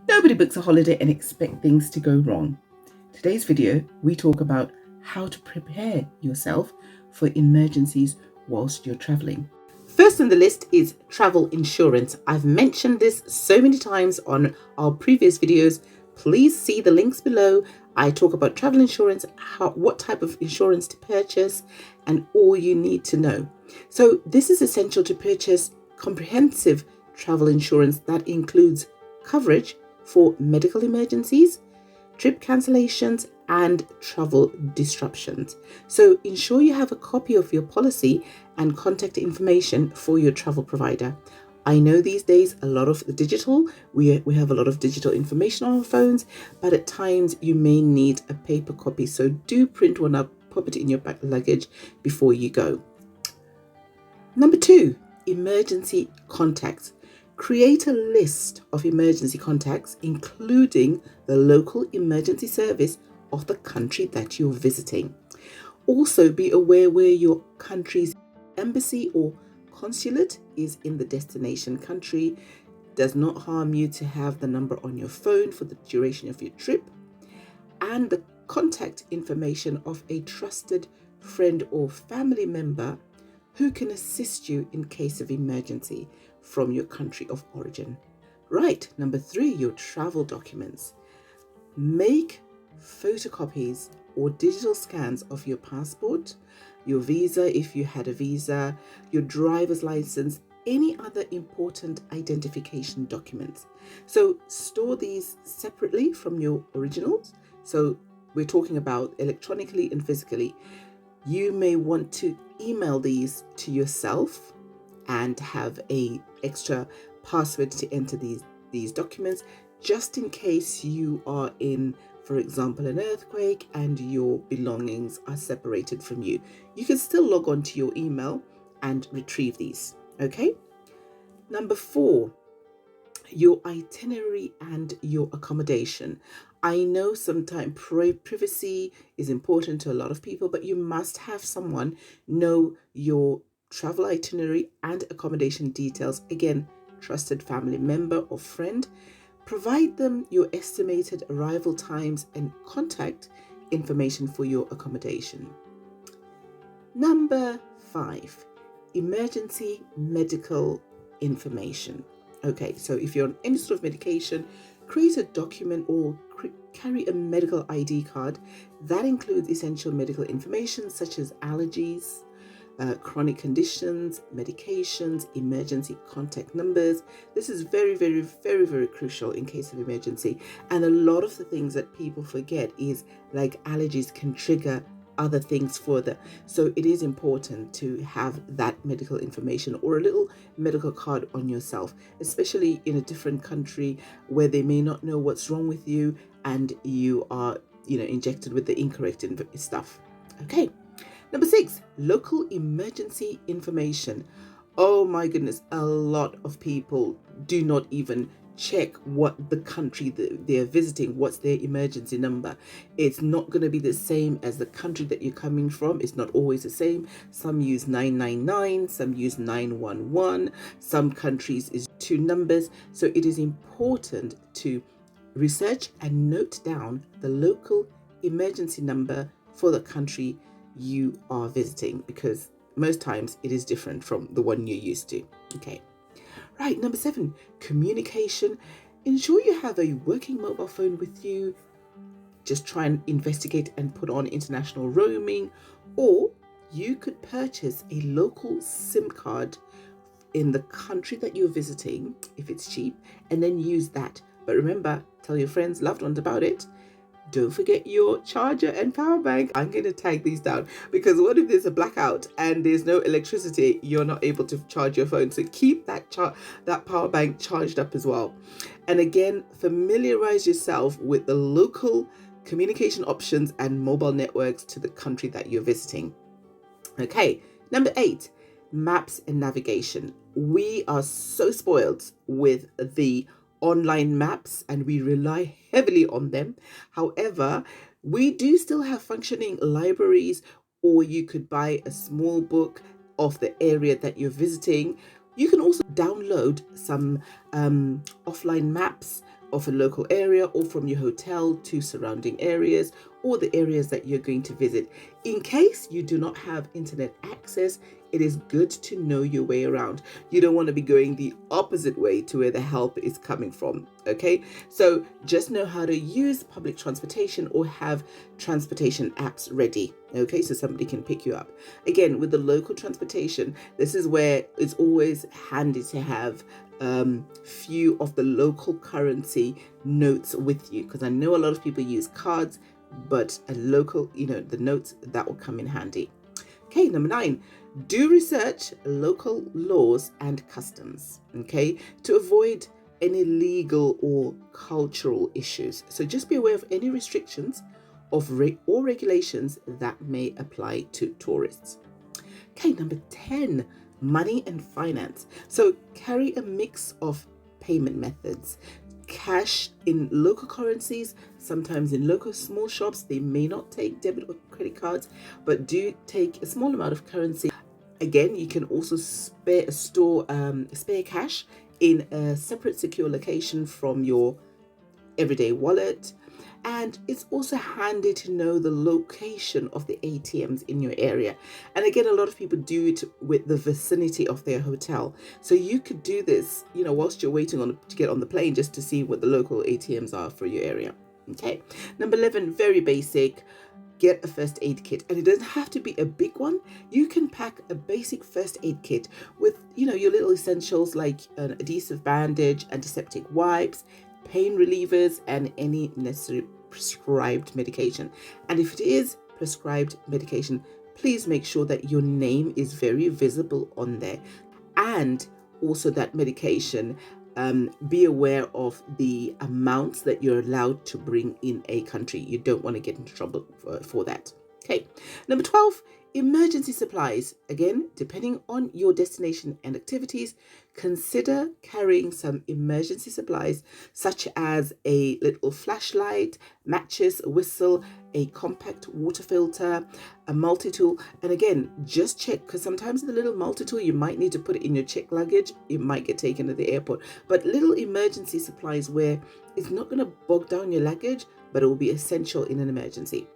Nobody books a holiday and expect things to go wrong. Today's video, we talk about how to prepare yourself for emergencies whilst you're traveling. First on the list is travel insurance. I've mentioned this so many times on our previous videos. Please see the links below. I talk about travel insurance, what type of insurance to purchase, and all you need to know. So this is essential to purchase comprehensive travel insurance that includes coverage for medical emergencies, trip cancellations, and travel disruptions. So ensure you have a copy of your policy and contact information for your travel provider. I know these days a lot of the digital, we have a lot of digital information on our phones, but at times you may need a paper copy. So do print one up, pop it in your back luggage before you go. Number 2, emergency contacts. Create a list of emergency contacts, including the local emergency service of the country that you're visiting. Also, be aware where your country's embassy or consulate is in the destination country. Does not harm you to have the number on your phone for the duration of your trip, and the contact information of a trusted friend or family member who can assist you in case of emergency from your country of origin. Right, number 3, your travel documents. Make photocopies or digital scans of your passport, your visa if you had a visa, your driver's license, any other important identification documents. So store these separately from your originals. So we're talking about electronically and physically. You may want to email these to yourself and have a extra password to enter these documents, just in case you are in, for example, an earthquake and your belongings are separated from you. You can still log on to your email and retrieve these. Okay. Number 4, your itinerary and your accommodation. I know sometimes privacy is important to a lot of people, but you must have someone know your travel itinerary and accommodation details. Again, trusted family member or friend. Provide them your estimated arrival times and contact information for your accommodation. Number 5, emergency medical information. Okay, so if you're on any sort of medication, create a document or carry a medical ID card that includes essential medical information such as allergies, chronic conditions, medications, emergency contact numbers. This is very, very, very, very crucial in case of emergency. And a lot of the things that people forget is like allergies can trigger other things further. So it is important to have that medical information or a little medical card on yourself, especially in a different country where they may not know what's wrong with you and you are, injected with the incorrect stuff. Okay. Number 6, local emergency information. Oh my goodness, a lot of people do not even check what the country that they're visiting, what's their emergency number. It's not going to be the same as the country that you're coming from. It's not always the same. Some use 999, some use 911, some countries is 2 numbers. So it is important to research and note down the local emergency number for the country you are visiting, because most times it is different from the one you're used to. Okay. Right, number 7, communication. Ensure you have a working mobile phone with you. Just try and investigate and put on international roaming, or you could purchase a local SIM card in the country that you're visiting if it's cheap, and then use that. But remember, tell your friends, loved ones about it. Don't forget your charger and power bank. I'm going to tag these down, because what if there's a blackout and there's no electricity? You're not able to charge your phone. So keep that power bank charged up as well. And again, familiarize yourself with the local communication options and mobile networks to the country that you're visiting. Okay, number 8, maps and navigation. We are so spoiled with the online maps and we rely heavily on them. However, we do still have functioning libraries, or you could buy a small book of the area that you're visiting. You can also download some offline maps of a local area, or from your hotel to surrounding areas or the areas that you're going to visit. In case you do not have internet access, it is good to know your way around. You don't want to be going the opposite way to where the help is coming from. Okay, so just know how to use public transportation or have transportation apps ready. Okay, so somebody can pick you up. Again, with the local transportation, this is where it's always handy to have few of the local currency notes with you, because I know a lot of people use cards, but a local, the notes, that will come in handy. Okay, number 9, do research local laws and customs, okay, to avoid any legal or cultural issues. So just be aware of any restrictions or regulations that may apply to tourists. Okay, number 10, money and finance. So carry a mix of payment methods. Cash in local currencies, sometimes in local small shops, they may not take debit or credit cards, but do take a small amount of currency. Again, you can also spare cash in a separate secure location from your everyday wallet. And it's also handy to know the location of the ATMs in your area. And again, a lot of people do it with the vicinity of their hotel. So you could do this, whilst you're waiting to get on the plane, just to see what the local ATMs are for your area. Okay. Number 11, very basic. Get a first aid kit, and it doesn't have to be a big one. You can pack a basic first aid kit with, your little essentials like an adhesive bandage, antiseptic wipes, pain relievers, and any necessary prescribed medication. And if it is prescribed medication, please make sure that your name is very visible on there, and also that medication, be aware of the amounts that you're allowed to bring in a country. You don't want to get into trouble for that. Okay. Number 12, emergency supplies. Again, depending on your destination and activities, consider carrying some emergency supplies such as a little flashlight, matches, a whistle, a compact water filter, a multi-tool. And again, just check, because sometimes the little multi-tool, you might need to put it in your checked luggage. It might get taken to the airport. But little emergency supplies where it's not going to bog down your luggage, but it will be essential in an emergency.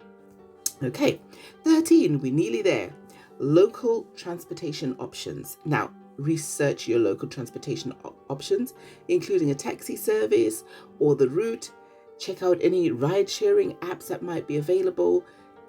Okay, 13, we're nearly there. Local transportation options. Now, research your local transportation options, including a taxi service or the route. Check out any ride-sharing apps that might be available.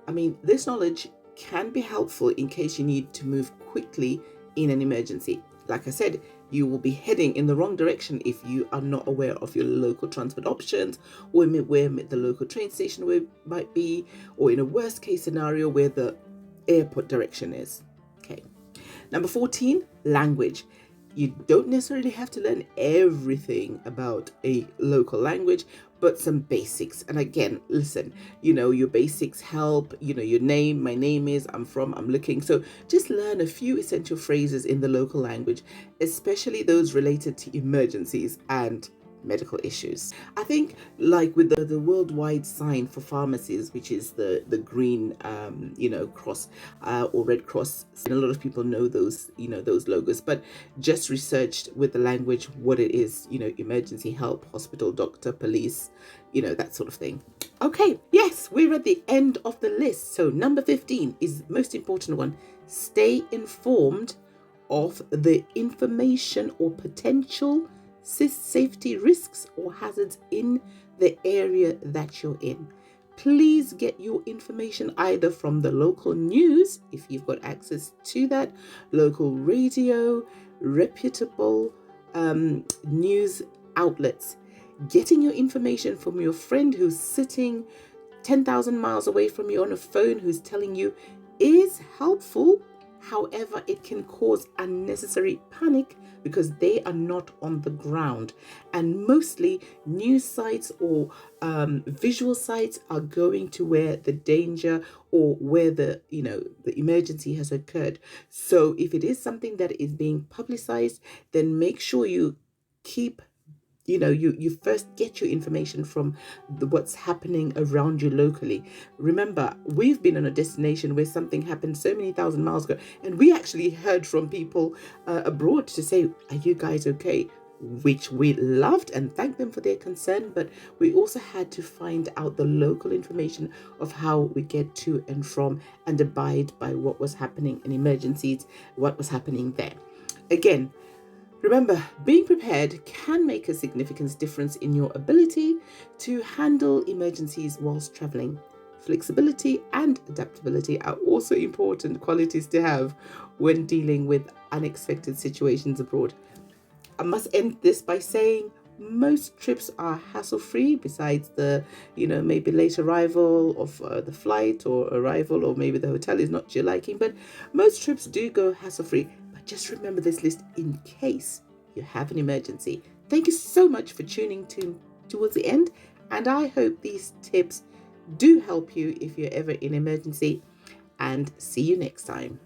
I mean, this knowledge can be helpful in case you need to move quickly in an emergency. Like I said, you will be heading in the wrong direction if you are not aware of your local transport options, or where the local train station might be, or in a worst case scenario where the airport direction is. Okay. Number 14, language. You don't necessarily have to learn everything about a local language, but some basics. And again, listen, your basics help, your name, my name is, I'm from, I'm looking. So just learn a few essential phrases in the local language, especially those related to emergencies and medical issues. I think like with the worldwide sign for pharmacies, which is the green cross or red cross, and a lot of people know those those logos, but just researched with the language what it is, emergency help, hospital, doctor, police, that sort of thing. Okay, yes, we're at the end of the list. So number 15 is the most important one. Stay informed of the information or potential safety risks or hazards in the area that you're in. Please get your information either from the local news, if you've got access to that, local radio, reputable news outlets. Getting your information from your friend who's sitting 10,000 miles away from you on a phone who's telling you is helpful. However, it can cause unnecessary panic because they are not on the ground. And mostly news sites or visual sites are going to where the danger or where the emergency has occurred. So if it is something that is being publicized, then make sure you keep you first get your information from what's happening around you locally. Remember, we've been on a destination where something happened so many thousand miles ago, and we actually heard from people abroad to say, are you guys okay? which we loved and thanked them for their concern, but we also had to find out the local information of how we get to and from and abide by what was happening in emergencies, what was happening there. Again, remember, being prepared can make a significant difference in your ability to handle emergencies whilst traveling. Flexibility and adaptability are also important qualities to have when dealing with unexpected situations abroad. I must end this by saying most trips are hassle-free, besides the, maybe late arrival of the flight, or arrival, or maybe the hotel is not to your liking, but most trips do go hassle-free. But just remember this list in case you have an emergency. Thank you so much for tuning towards the end, and I hope these tips do help you if you're ever in emergency, and see you next time.